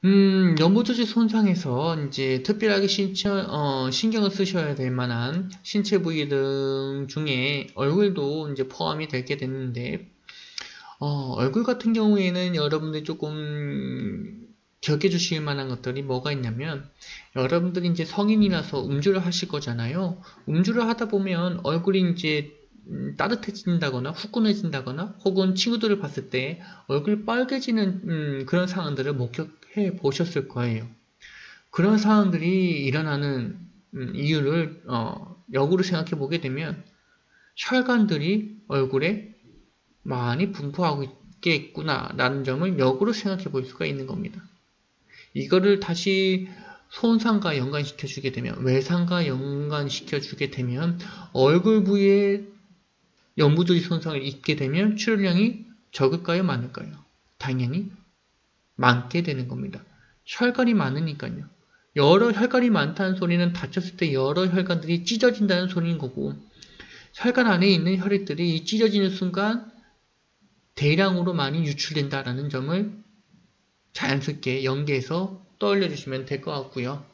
연부조직 손상에서 이제 특별하게 신경을 쓰셔야 될 만한 신체 부위 등 중에 얼굴도 이제 포함이 되게 되는데, 얼굴 같은 경우에는 여러분들이 조금 기억해 주실 만한 것들이 뭐가 있냐면, 여러분들이 이제 성인이라서 음주를 하실 거잖아요. 음주를 하다 보면 얼굴이 이제 따뜻해진다거나 후끈해진다거나 혹은 친구들을 봤을 때 얼굴이 빨개지는 그런 상황들을 목격해 보셨을 거예요. 그런 상황들이 일어나는 이유를 역으로 생각해 보게 되면 혈관들이 얼굴에 많이 분포하고 있겠구나 라는 점을 역으로 생각해 볼 수가 있는 겁니다. 이거를 다시 손상과 연관시켜 주게 되면, 외상과 연관시켜 주게 되면 얼굴 부위에 연부조직 손상을 입게 되면 출혈량이 적을까요, 많을까요? 당연히 많게 되는 겁니다. 혈관이 많으니까요. 여러 혈관이 많다는 소리는 다쳤을 때 여러 혈관들이 찢어진다는 소리인 거고, 혈관 안에 있는 혈액들이 찢어지는 순간 대량으로 많이 유출된다는 점을 자연스럽게 연계해서 떠올려 주시면 될 것 같고요.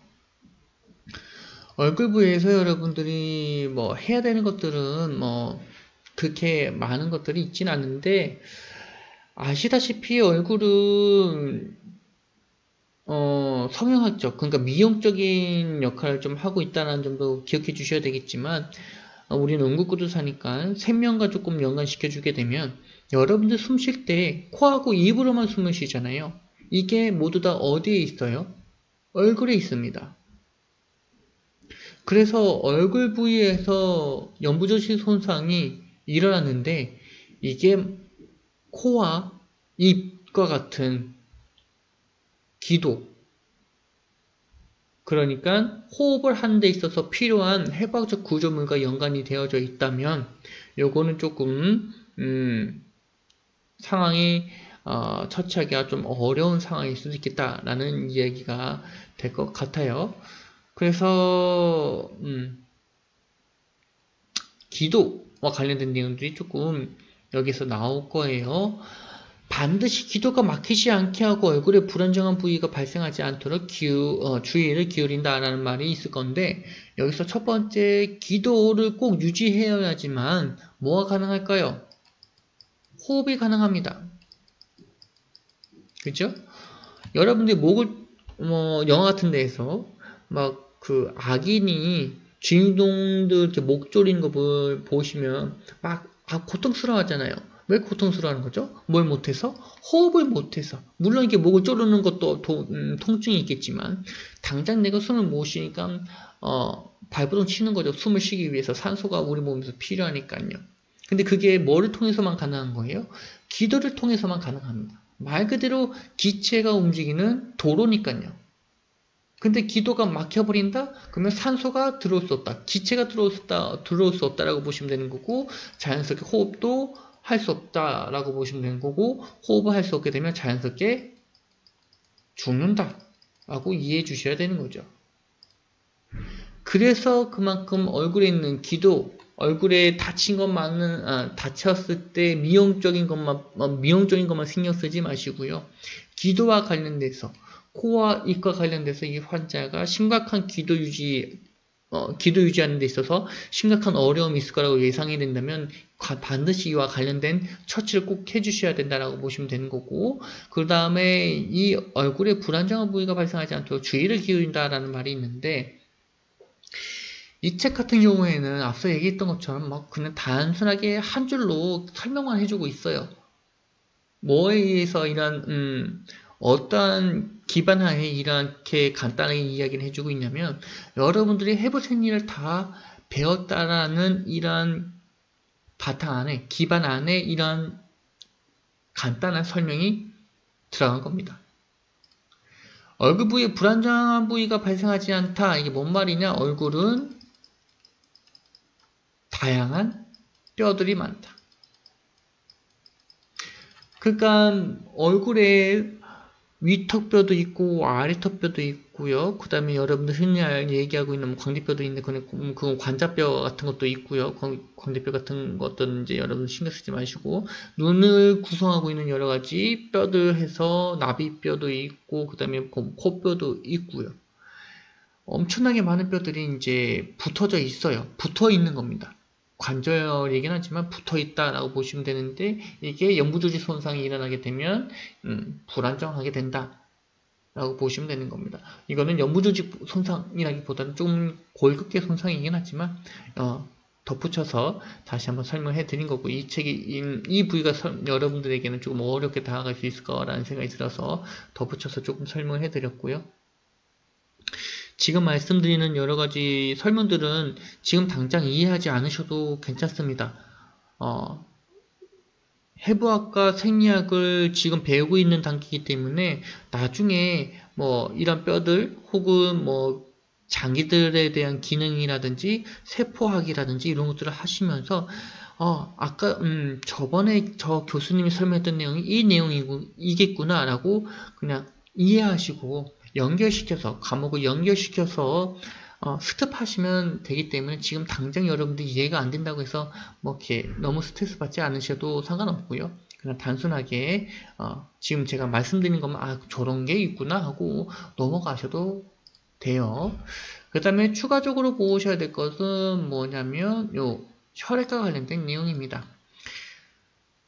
얼굴 부위에서 여러분들이 뭐 해야 되는 것들은 뭐 그렇게 많은 것들이 있진 않은데, 아시다시피 얼굴은 성형학적, 그러니까 미용적인 역할을 좀 하고 있다는 점도 기억해 주셔야 되겠지만, 우리는 응급구조사니까 생명과 조금 연관시켜 주게 되면, 여러분들 숨 쉴 때 코하고 입으로만 숨을 쉬잖아요. 이게 모두 다 어디에 있어요? 얼굴에 있습니다. 그래서 얼굴 부위에서 연부조직 손상이 일어나는데, 이게 코와 입과 같은 기도, 그러니까 호흡을 하는 데 있어서 필요한 해부학적 구조물과 연관이 되어져 있다면 요거는 조금 상황이 처치하기가 좀 어려운 상황일 수도 있겠다라는 이야기가 될 것 같아요. 그래서 기도와 관련된 내용들이 조금 여기서 나올 거예요. 반드시 기도가 막히지 않게 하고 얼굴에 불안정한 부위가 발생하지 않도록 주의를 기울인다라는 말이 있을 건데, 여기서 첫 번째, 기도를 꼭 유지해야지만 뭐가 가능할까요? 호흡이 가능합니다. 그죠? 여러분들이 목을 영화 같은 데에서 막 그 악인이 주인공들 이렇게 목 조리는 거 보시면 막 고통스러워하잖아요. 왜 고통스러워하는 거죠? 뭘 못해서? 호흡을 못해서. 물론 이게 목을 조르는 것도 통증이 있겠지만, 당장 내가 숨을 못 쉬니까 발버둥 치는 거죠. 숨을 쉬기 위해서 산소가 우리 몸에서 필요하니까요. 근데 그게 뭐를 통해서만 가능한 거예요? 기도를 통해서만 가능합니다. 말 그대로 기체가 움직이는 도로니까요. 근데 기도가 막혀버린다? 그러면 산소가 들어올 수 없다. 기체가 들어올 수 없다라고 보시면 되는 거고, 자연스럽게 호흡도 할 수 없다라고 보시면 되는 거고, 호흡을 할 수 없게 되면 자연스럽게 죽는다라고 이해해 주셔야 되는 거죠. 그래서 그만큼 얼굴에 있는 기도, 얼굴에 다친 것만은, 다쳤을 때 미용적인 것만 신경 쓰지 마시고요. 기도와 관련돼서, 코와 입과 관련돼서 이 환자가 심각한 기도 유지하는 데 있어서 심각한 어려움이 있을 거라고 예상이 된다면 반드시 이와 관련된 처치를 꼭 해주셔야 된다라고 보시면 되는 거고, 그 다음에 이 얼굴에 불안정한 부위가 발생하지 않도록 주의를 기울인다라는 말이 있는데, 이 책 같은 경우에는 앞서 얘기했던 것처럼 막 그냥 단순하게 한 줄로 설명만 해주고 있어요. 뭐에 의해서 이런 어떠한 기반하에 이렇게 간단하게 이야기를 해주고 있냐면, 여러분들이 해보신 일을 다 배웠다라는 이런 바탕 안에, 기반 안에 이런 간단한 설명이 들어간 겁니다. 얼굴 부위에 불안정한 부위가 발생하지 않다. 이게 뭔 말이냐? 얼굴은 다양한 뼈들이 많다. 그러니까 얼굴에 위턱뼈도 있고 아래턱뼈도 있고요. 그 다음에 여러분들 흔히 얘기하고 있는 광대뼈도 있는데 그건 관자뼈 같은 것도 있고요. 광대뼈 같은 것들은 이제 여러분 신경 쓰지 마시고, 눈을 구성하고 있는 여러 가지 뼈들 해서 나비뼈도 있고 그 다음에 코뼈도 있고요. 엄청나게 많은 뼈들이 이제 붙어져 있어요. 붙어 있는 겁니다. 관절이긴 하지만 붙어 있다라고 보시면 되는데, 이게 연부조직 손상이 일어나게 되면 불안정하게 된다 라고 보시면 되는 겁니다. 이거는 연부조직 손상이라기보다는 좀 골격계 손상이긴 하지만 덧붙여서 다시 한번 설명해 드린 거고, 이 책이 이 부위가 여러분들에게는 조금 어렵게 다가갈 수 있을 거라는 생각이 들어서 덧붙여서 조금 설명해 드렸고요. 지금 말씀드리는 여러가지 설명들은 지금 당장 이해하지 않으셔도 괜찮습니다. 해부학과 생리학을 지금 배우고 있는 단계이기 때문에 나중에 뭐 이런 뼈들 혹은 뭐 장기들에 대한 기능이라든지 세포학이라든지 이런 것들을 하시면서 아까 저번에 저 교수님이 설명했던 내용이 이 내용이겠구나 라고 그냥 이해하시고 연결시켜서, 과목을 연결시켜서 스톱하시면 되기 때문에 지금 당장 여러분들이 이해가 안 된다고 해서 뭐 이렇게 너무 스트레스 받지 않으셔도 상관없고요. 그냥 단순하게 지금 제가 말씀드린 것만 저런 게 있구나 하고 넘어가셔도 돼요. 그 다음에 추가적으로 보셔야 될 것은 뭐냐면 요 혈액과 관련된 내용입니다.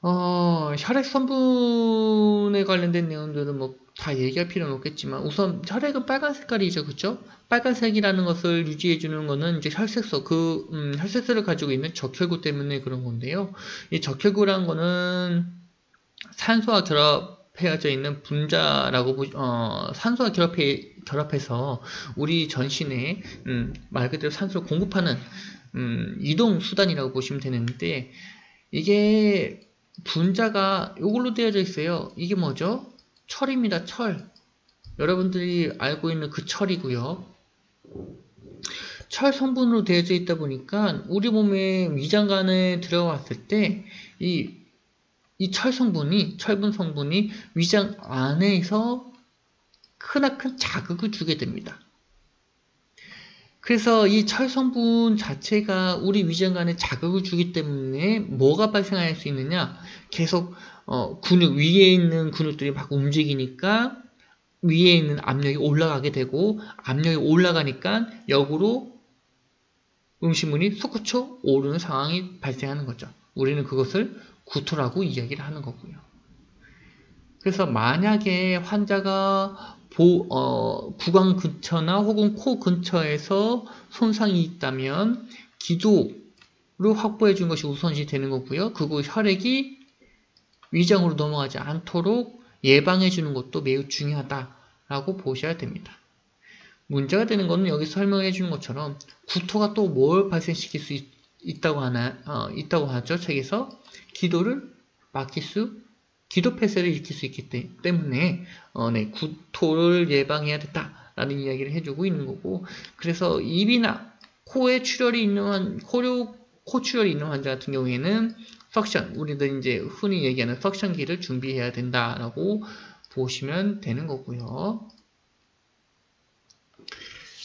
혈액 성분에 관련된 내용들은 뭐 다 얘기할 필요는 없겠지만, 우선 혈액은 빨간 색깔이죠, 그쵸? 빨간색이라는 것을 유지해주는 거는 이제 혈색소, 혈색소를 가지고 있는 적혈구 때문에 그런 건데요. 이 적혈구라는 거는 산소와 결합해져 있는 분자라고 산소와 결합해서 우리 전신에 말 그대로 산소를 공급하는 이동 수단이라고 보시면 되는데, 이게 분자가 이걸로 되어져 있어요. 이게 뭐죠? 철입니다. 철. 여러분들이 알고 있는 그 철이고요. 철 성분으로 되어져 있다 보니까 우리 몸의 위장관에 들어왔을 때 이 철분 성분이 위장 안에서 크나큰 자극을 주게 됩니다. 그래서 이 철 성분 자체가 우리 위장관에 자극을 주기 때문에 뭐가 발생할 수 있느냐? 계속 근육 위에 있는 근육들이 막 움직이니까 위에 있는 압력이 올라가게 되고, 압력이 올라가니까 역으로 음식물이 솟구쳐 오르는 상황이 발생하는 거죠. 우리는 그것을 구토라고 이야기를 하는 거고요. 그래서 만약에 환자가 구강 근처나 혹은 코 근처에서 손상이 있다면 기도를 확보해 준 것이 우선시 되는 거고요. 그리고 혈액이 위장으로 넘어가지 않도록 예방해 주는 것도 매우 중요하다라고 보셔야 됩니다. 문제가 되는 것은 여기 설명해 주는 것처럼 구토가 또 뭘 발생시킬 수 있다고 하죠. 책에서 기도를 막힐 기도 폐쇄를 일으킬 수 있기 때문에 구토를 예방해야 됐다라는 이야기를 해주고 있는 거고, 그래서 입이나 코에 출혈이 있는 코 출혈이 있는 환자 같은 경우에는 석션, 우리들 이제 흔히 얘기하는 석션기를 준비해야 된다라고 보시면 되는 거고요.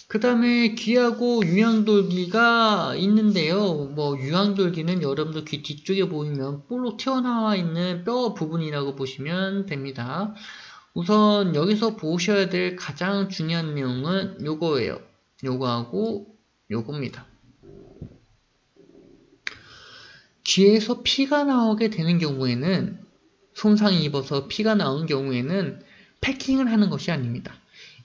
그 다음에 귀하고 유양돌기가 있는데요. 뭐 유양돌기는 여러분들 귀 뒤쪽에 보이면 볼록 튀어나와 있는 뼈 부분이라고 보시면 됩니다. 우선 여기서 보셔야 될 가장 중요한 내용은 요거예요. 요거하고 요겁니다. 귀에서 피가 나오게 되는 경우에는, 손상이 입어서 피가 나온 경우에는 패킹을 하는 것이 아닙니다.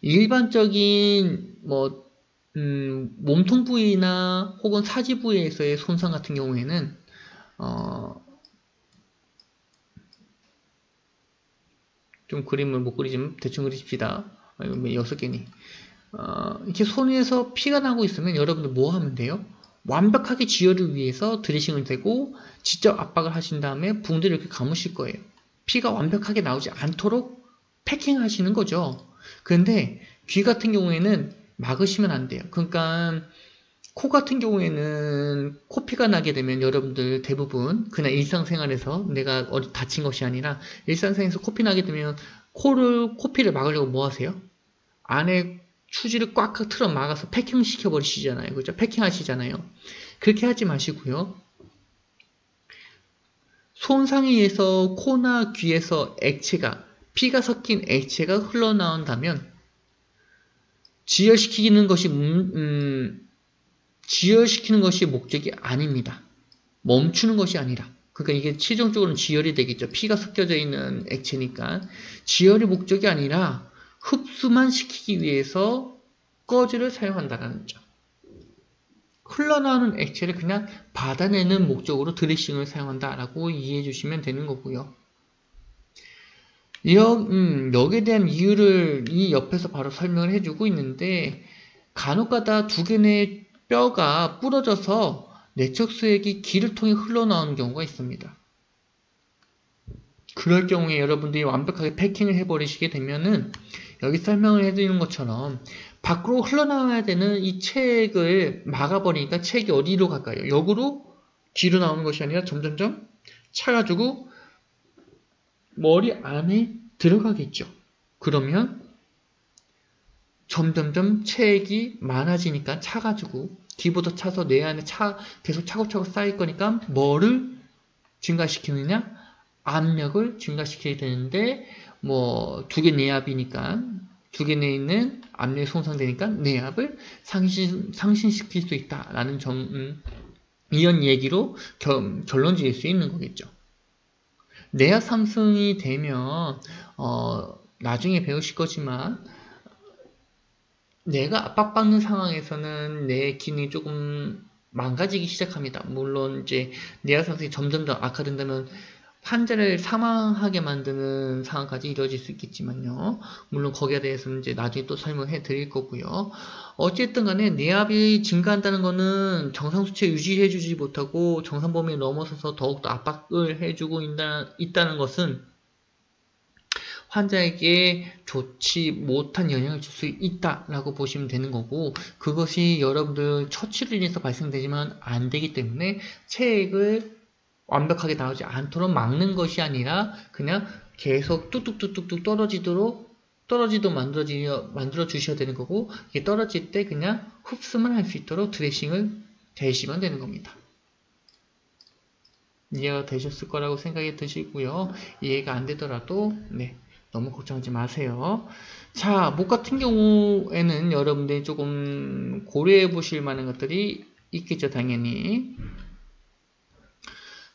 일반적인 몸통 부위나 혹은 사지 부위에서의 손상 같은 경우에는 좀 그림을 못 그리지만 대충 그리십시다. 이거 6개니. 이렇게 손 위에서 피가 나고 있으면 여러분들 뭐 하면 돼요? 완벽하게 지혈을 위해서 드레싱을 대고 직접 압박을 하신 다음에 붕대를 이렇게 감으실 거예요. 피가 완벽하게 나오지 않도록 패킹하시는 거죠. 그런데 귀 같은 경우에는 막으시면 안 돼요. 그러니까 코 같은 경우에는 코피가 나게 되면 여러분들 대부분 그냥 일상생활에서 내가 어디 다친 것이 아니라 일상생활에서 코피 나게 되면 코피를 막으려고 뭐 하세요? 안에 휴지를 꽉 틀어 막아서 패킹 시켜버리시잖아요. 그죠? 패킹 하시잖아요. 그렇게 하지 마시고요. 손상에 의해서 코나 귀에서 피가 섞인 액체가 흘러나온다면 지혈시키는 것이 목적이 아닙니다. 멈추는 것이 아니라. 그러니까 이게 최종적으로는 지혈이 되겠죠. 피가 섞여져 있는 액체니까. 지혈이 목적이 아니라 흡수만 시키기 위해서 꺼즈를 사용한다는 점. 흘러나오는 액체를 그냥 받아내는 목적으로 드레싱을 사용한다라고 이해해 주시면 되는 거고요. 여기에 대한 이유를 이 옆에서 바로 설명을 해주고 있는데 간혹가다 두 개의 뼈가 부러져서 내척수액이 기를 통해 흘러나오는 경우가 있습니다. 그럴 경우에 여러분들이 완벽하게 패킹을 해버리시게 되면은 여기 설명을 해드리는 것처럼 밖으로 흘러나와야 되는 이 체액을 막아버리니까 체액이 어디로 갈까요? 역으로 뒤로 나오는 것이 아니라 점점점 차가지고 머리 안에 들어가겠죠. 그러면 점점점 체액이 많아지니까 차가지고 뒤보다 차서 뇌 안에 계속 차곡차곡 쌓일 거니까 뭐를 증가시키느냐? 압력을 증가시켜야 되는데 두 개 내압이니까 두 개 내에 있는 압력이 손상되니까 내압을 상승시킬 수 있다라는 이런 얘기로 결론 지을 수 있는 거겠죠. 내압 상승이 되면 나중에 배우실 거지만 뇌가 압박받는 상황에서는 뇌 기능이 조금 망가지기 시작합니다. 물론 이제 내압 상승이 점점 더 악화된다면 환자를 사망하게 만드는 상황까지 이루어질 수 있겠지만요. 물론 거기에 대해서는 이제 나중에 또 설명해 드릴 거고요. 어쨌든 간에 내압이 증가한다는 것은 정상 수치 유지해 주지 못하고 정상 범위를 넘어서서 더욱더 압박을 해주고 있다는 것은 환자에게 좋지 못한 영향을 줄 수 있다라고 보시면 되는 거고 그것이 여러분들 처치로 인해서 발생되지만 안 되기 때문에 체액을 완벽하게 나오지 않도록 막는 것이 아니라 그냥 계속 뚝뚝뚝뚝 떨어지도록 만들어 주셔야 되는 거고 이게 떨어질 때 그냥 흡수만 할 수 있도록 드레싱을 대시면 되는 겁니다. 이해가 되셨을 거라고 생각이 드시고요. 이해가 안 되더라도 너무 걱정하지 마세요. 자, 목 같은 경우에는 여러분들이 조금 고려해 보실 만한 것들이 있겠죠, 당연히.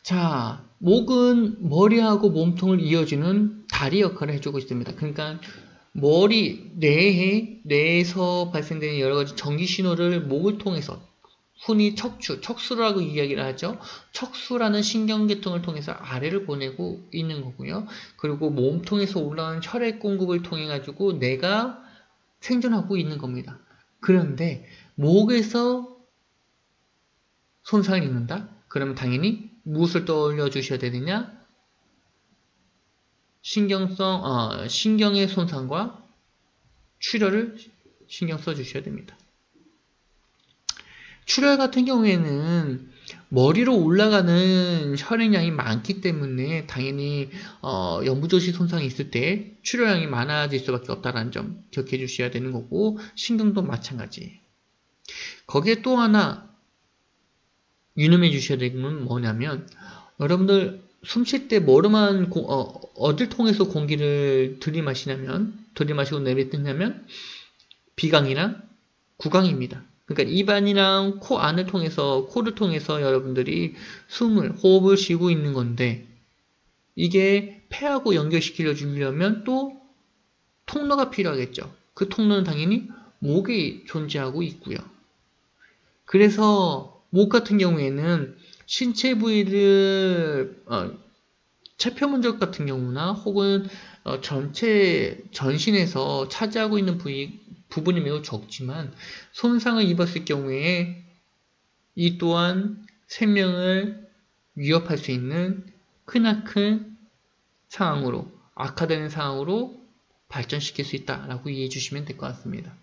자, 목은 머리하고 몸통을 이어주는 다리 역할을 해주고 있습니다. 그러니까 뇌에서 발생되는 여러 가지 전기 신호를 목을 통해서 흔히 척수라고 이야기를 하죠. 척수라는 신경계통을 통해서 아래를 보내고 있는 거고요. 그리고 몸통에서 올라오는 혈액 공급을 통해 가지고 뇌가 생존하고 있는 겁니다. 그런데 목에서 손상을 입는다? 그러면 당연히 무엇을 떠올려 주셔야 되느냐? 신경의 손상과 출혈을 신경 써 주셔야 됩니다. 출혈 같은 경우에는 머리로 올라가는 혈액량이 많기 때문에 당연히 연부조시 손상이 있을 때 출혈량이 많아질 수밖에 없다는 점 기억해 주셔야 되는 거고 신경도 마찬가지. 거기에 또 하나 유념해 주셔야 되는 건 뭐냐면 여러분들 숨 쉴 때 어딜 통해서 공기를 들이마시고 내뱉느냐면 비강이랑 구강입니다. 그러니까 입안이랑 코 안을 통해서 코를 통해서 여러분들이 호흡을 쉬고 있는 건데 이게 폐하고 연결시켜 주려면 또 통로가 필요하겠죠. 그 통로는 당연히 목에 존재하고 있고요. 그래서 목 같은 경우에는 신체 부위를 체표면적 같은 경우나 혹은 전신에서 차지하고 있는 부분이 매우 적지만 손상을 입었을 경우에 이 또한 생명을 위협할 수 있는 크나큰 상황으로 악화되는 상황으로 발전시킬 수 있다라고 이해해 주시면 될 것 같습니다.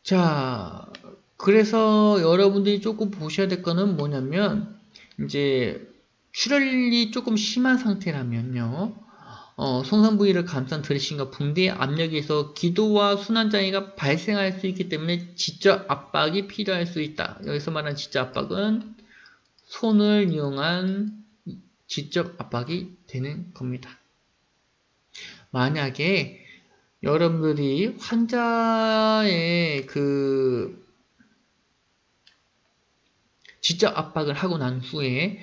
자, 그래서 여러분들이 조금 보셔야 될 거는 뭐냐면 이제 출혈이 조금 심한 상태라면요. 성상 부위를 감싼 드레싱과 붕대의 압력에서 기도와 순환장애가 발생할 수 있기 때문에 지적 압박이 필요할 수 있다. 여기서 말하는 지적 압박은 손을 이용한 지적 압박이 되는 겁니다. 만약에 여러분들이 환자의 그 지적 압박을 하고 난 후에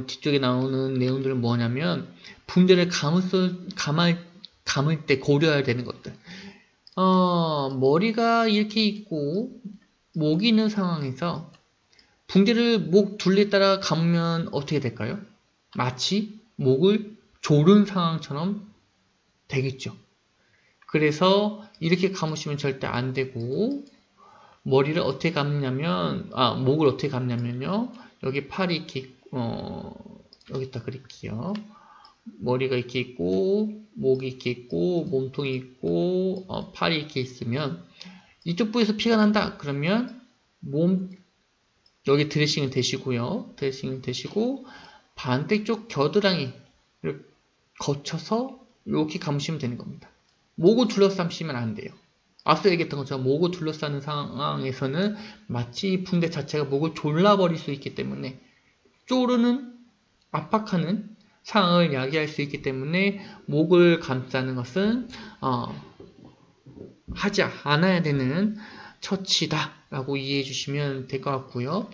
뒤쪽에 나오는 내용들은 뭐냐면 붕대를 감을 때 고려해야 되는 것들. 머리가 이렇게 있고 목이 있는 상황에서 붕대를 목 둘레 따라 감으면 어떻게 될까요? 마치 목을 조른 상황처럼 되겠죠. 그래서 이렇게 감으시면 절대 안 되고 머리를 어떻게 감냐면 목을 어떻게 감냐면요. 여기 팔이 이렇게 여기다 그릴게요. 머리가 이렇게 있고 목이 이렇게 있고 몸통이 있고 팔이 이렇게 있으면 이쪽 부위에서 피가 난다. 그러면 여기 드레싱을 대시고요. 드레싱을 대시고 반대쪽 겨드랑이를 거쳐서 이렇게 감으시면 되는 겁니다. 목을 둘러싸시면 안 돼요. 앞서 얘기했던 것처럼 목을 둘러싸는 상황에서는 마치 붕대 자체가 목을 졸라버릴 수 있기 때문에 쪼르는, 압박하는 상황을 야기할 수 있기 때문에 목을 감싸는 것은 하지 않아야 되는 처치다 라고 이해해 주시면 될 것 같고요.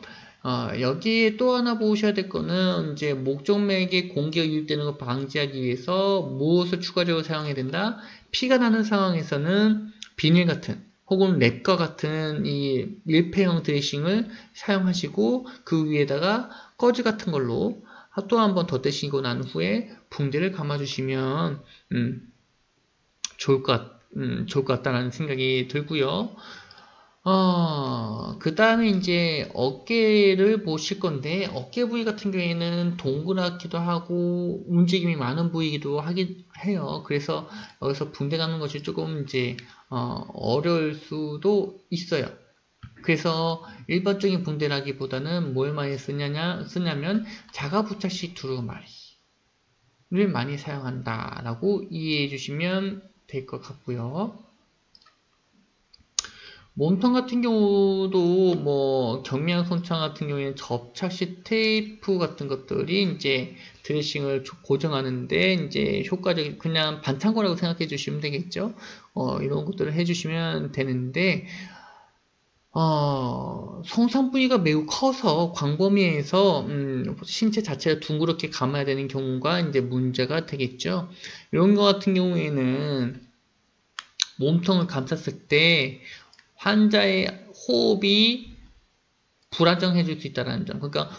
여기에 또 하나 보셔야 될 거는 이제 목정맥에 공기가 유입되는 걸 방지하기 위해서 무엇을 추가적으로 사용해야 된다? 피가 나는 상황에서는 비닐 같은 혹은 랩과 같은 이 밀폐형 드레싱을 사용하시고 그 위에다가 꺼즈 같은 걸로 또 한 번 덧대시고 난 후에 붕대를 감아주시면 좋을 것 같다는 생각이 들고요. 그 다음에 이제 어깨를 보실 건데, 어깨 부위 같은 경우에는 동그랗기도 하고, 움직임이 많은 부위이기도 하긴 해요. 그래서 여기서 붕대 감는 것이 조금 이제, 어려울 수도 있어요. 그래서 일반적인 붕대라기보다는 뭘 많이 쓰냐면, 자가 부착식 두루마리를 많이 사용한다라고 이해해 주시면 될 것 같고요. 몸통 같은 경우도 뭐 경미한 손상 같은 경우에는 접착식 테이프 같은 것들이 이제 드레싱을 고정하는데 이제 효과적인 그냥 반창고라고 생각해 주시면 되겠죠. 이런 것들을 해주시면 되는데 성상 부위가 매우 커서 광범위해서 신체 자체가 둥그렇게 감아야 되는 경우가 이제 문제가 되겠죠. 이런 것 같은 경우에는 몸통을 감쌌을 때 환자의 호흡이 불안정해질 수 있다는 점. 그러니까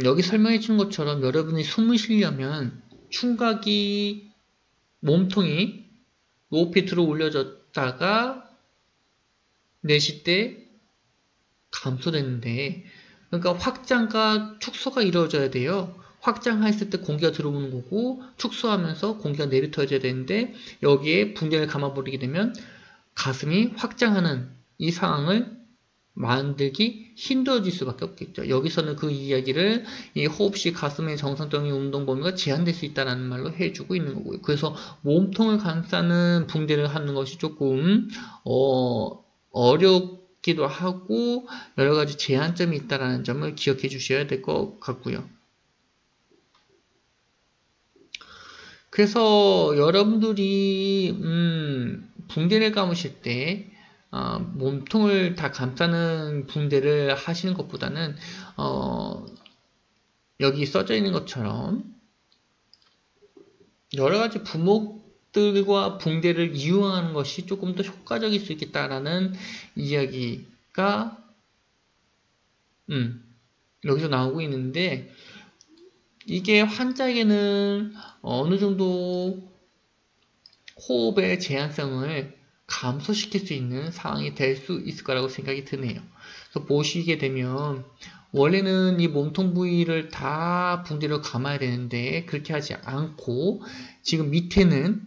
여기 설명해 준 것처럼 여러분이 숨을 쉬려면 충각이 몸통이 높이 들어 올려졌다가 내쉴 때 감소되는데, 그러니까 확장과 축소가 이루어져야 돼요. 확장했을 때 공기가 들어오는 거고 축소하면서 공기가 내려 터져야 되는데 여기에 붕대를 감아버리게 되면 가슴이 확장하는 이 상황을 만들기 힘들어질 수밖에 없겠죠. 여기서는 그 이야기를 이 호흡시 가슴의 정상적인 운동 범위가 제한될 수 있다는 말로 해주고 있는 거고요. 그래서 몸통을 감싸는 붕대를 하는 것이 조금 어렵기도 하고 여러 가지 제한점이 있다는 점을 기억해 주셔야 될 것 같고요. 그래서 여러분들이 붕대를 감으실 때 몸통을 다 감싸는 붕대를 하시는 것보다는 여기 써져 있는 것처럼 여러가지 부목들과 붕대를 이용하는 것이 조금 더 효과적일 수 있겠다라는 이야기가 여기서 나오고 있는데 이게 환자에게는 어느 정도 호흡의 제한성을 감소시킬 수 있는 상황이 될 수 있을 거라고 생각이 드네요. 그래서 보시게 되면 원래는 이 몸통 부위를 다 붕대로 감아야 되는데 그렇게 하지 않고 지금 밑에는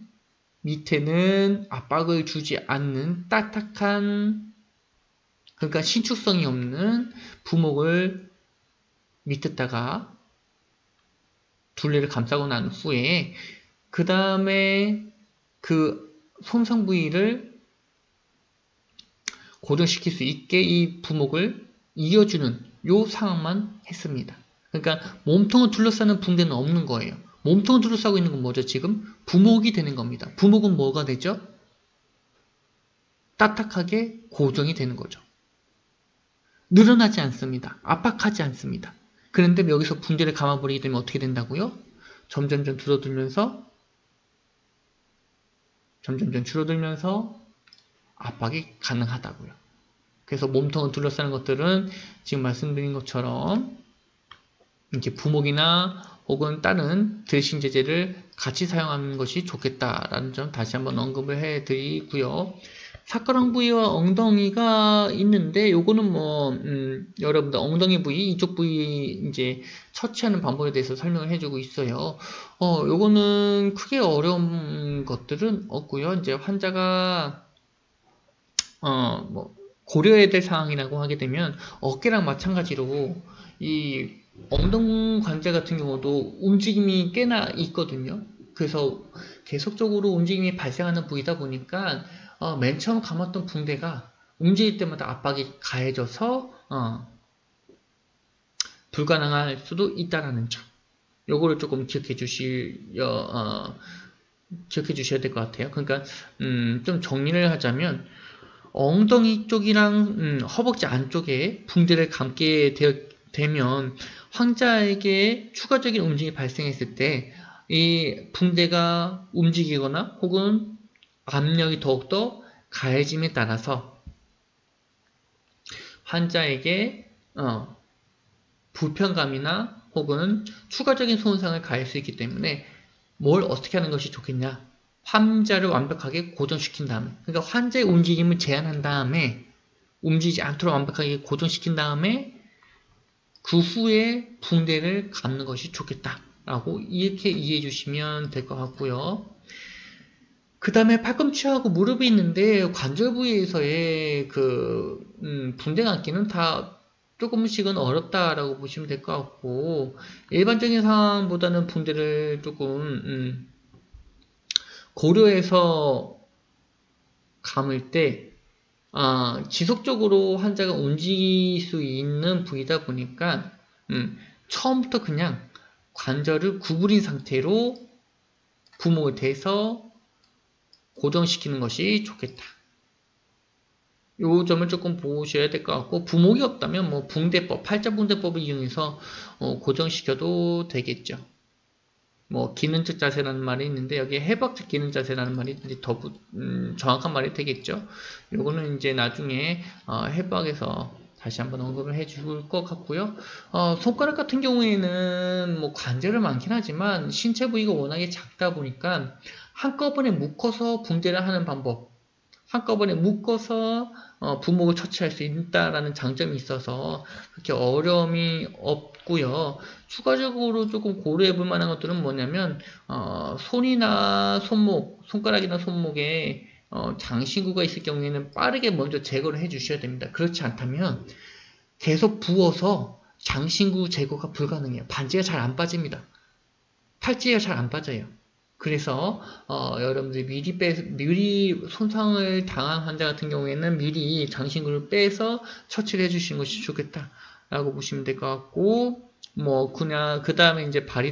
압박을 주지 않는 딱딱한, 그러니까 신축성이 없는 부목을 밑에다가 둘레를 감싸고 난 후에 그 다음에 그 손상 부위를 고정시킬 수 있게 이 부목을 이어주는 요 상황만 했습니다. 그러니까 몸통을 둘러싸는 붕대는 없는 거예요. 몸통을 둘러싸고 있는 건 뭐죠? 지금 부목이 되는 겁니다. 부목은 뭐가 되죠? 딱딱하게 고정이 되는 거죠. 늘어나지 않습니다. 압박하지 않습니다. 그런데 여기서 붕대를 감아버리게 되면 어떻게 된다고요? 점점점 줄어들면서 압박이 가능하다고요. 그래서 몸통을 둘러싸는 것들은 지금 말씀드린 것처럼 이렇게 부목이나 혹은 다른 드레싱 제제를 같이 사용하는 것이 좋겠다라는 점 다시 한번 언급을 해드리고요. 사카랑 부위와 엉덩이가 있는데 요거는 뭐 여러분들 엉덩이 부위 이쪽 부위 이제 처치하는 방법에 대해서 설명을 해주고 있어요. 요거는 크게 어려운 것들은 없고요. 이제 환자가 뭐 고려해야 될 사항이라고 하게 되면 어깨랑 마찬가지로 이 엉덩 관절 같은 경우도 움직임이 꽤나 있거든요. 그래서 계속적으로 움직임이 발생하는 부위다 보니까 맨 처음 감았던 붕대가 움직일 때마다 압박이 가해져서 불가능할 수도 있다라는 점. 요거를 조금 기억해 주셔야 될 것 같아요. 그러니까 좀 정리를 하자면 엉덩이 쪽이랑 허벅지 안쪽에 붕대를 감게 되면 환자에게 추가적인 움직임이 발생했을 때 이 붕대가 움직이거나 혹은 압력이 더욱더 가해짐에 따라서 환자에게 불편감이나 혹은 추가적인 손상을 가할 수 있기 때문에 뭘 어떻게 하는 것이 좋겠냐? 환자를 완벽하게 고정시킨 다음에, 그러니까 환자의 움직임을 제한한 다음에 움직이지 않도록 완벽하게 고정시킨 다음에 그 후에 붕대를 감는 것이 좋겠다라고 이렇게 이해해 주시면 될 것 같고요. 그 다음에 팔꿈치하고 무릎이 있는데 관절 부위에서의 그 붕대 감기는 다 조금씩은 어렵다라고 보시면 될 것 같고 일반적인 상황보다는 붕대를 조금 고려해서 감을 때 지속적으로 환자가 움직일 수 있는 부위다 보니까 처음부터 그냥 관절을 구부린 상태로 부목을 대서 고정시키는 것이 좋겠다. 요 점을 조금 보셔야 될 것 같고 부목이 없다면 뭐 붕대법, 팔자붕대법을 이용해서 고정시켜도 되겠죠. 뭐 기능적 자세라는 말이 있는데 여기에 해박적 기능 자세라는 말이 더 정확한 말이 되겠죠. 요거는 이제 나중에 해박에서 다시 한번 언급을 해줄 것 같고요. 손가락 같은 경우에는 뭐 관절은 많긴 하지만 신체 부위가 워낙에 작다 보니까 한꺼번에 묶어서 붕대를 하는 방법, 한꺼번에 묶어서 부목을 처치할 수 있다라는 장점이 있어서 그렇게 어려움이 없고요. 추가적으로 조금 고려해 볼 만한 것들은 뭐냐면 손이나 손목, 손가락이나 손목에 장신구가 있을 경우에는 빠르게 먼저 제거를 해 주셔야 됩니다. 그렇지 않다면 계속 부어서 장신구 제거가 불가능해요. 반지가 잘 안 빠집니다. 팔찌가 잘 안 빠져요. 그래서 여러분들이 미리 손상을 당한 환자 같은 경우에는 미리 장신구를 빼서 처치를 해주시는 것이 좋겠다라고 보시면 될 것 같고 뭐 그냥 그 다음에 이제 발이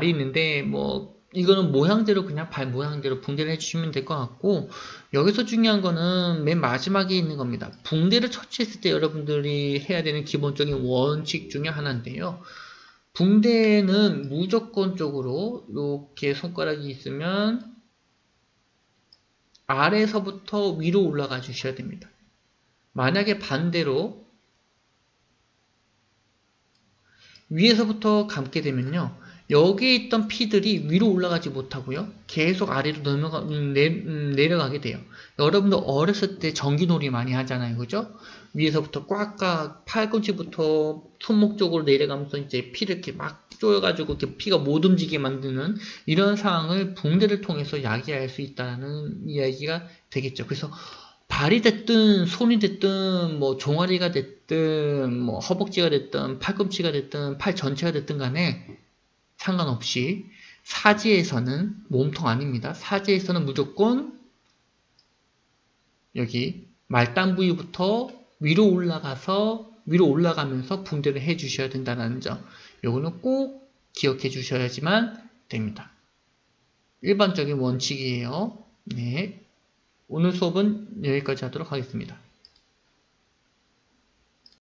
있는데 뭐 이거는 모양대로 그냥 발 모양대로 붕대를 해주시면 될 것 같고 여기서 중요한 거는 맨 마지막에 있는 겁니다. 붕대를 처치했을 때 여러분들이 해야 되는 기본적인 원칙 중에 하나인데요. 붕대는 무조건적으로 이렇게 손가락이 있으면 아래에서부터 위로 올라가 주셔야 됩니다. 만약에 반대로 위에서부터 감게 되면요. 여기에 있던 피들이 위로 올라가지 못하고요. 계속 아래로 내려가게 돼요. 여러분도 어렸을 때 전기놀이 많이 하잖아요. 그죠? 위에서부터 꽉꽉 팔꿈치부터 손목 쪽으로 내려가면서 이제 피를 이렇게 막 쪼여가지고 이렇게 피가 못 움직이게 만드는 이런 상황을 붕대를 통해서 야기할 수 있다는 이야기가 되겠죠. 그래서 발이 됐든 손이 됐든 뭐 종아리가 됐든 뭐 허벅지가 됐든 팔꿈치가 됐든 팔 전체가 됐든 간에 상관없이 사지에서는 몸통 아닙니다. 사지에서는 무조건 여기 말단 부위부터 위로 올라가면서 붕대를 해 주셔야 된다는 점. 요거는 꼭 기억해 주셔야지만 됩니다. 일반적인 원칙이에요. 네. 오늘 수업은 여기까지 하도록 하겠습니다.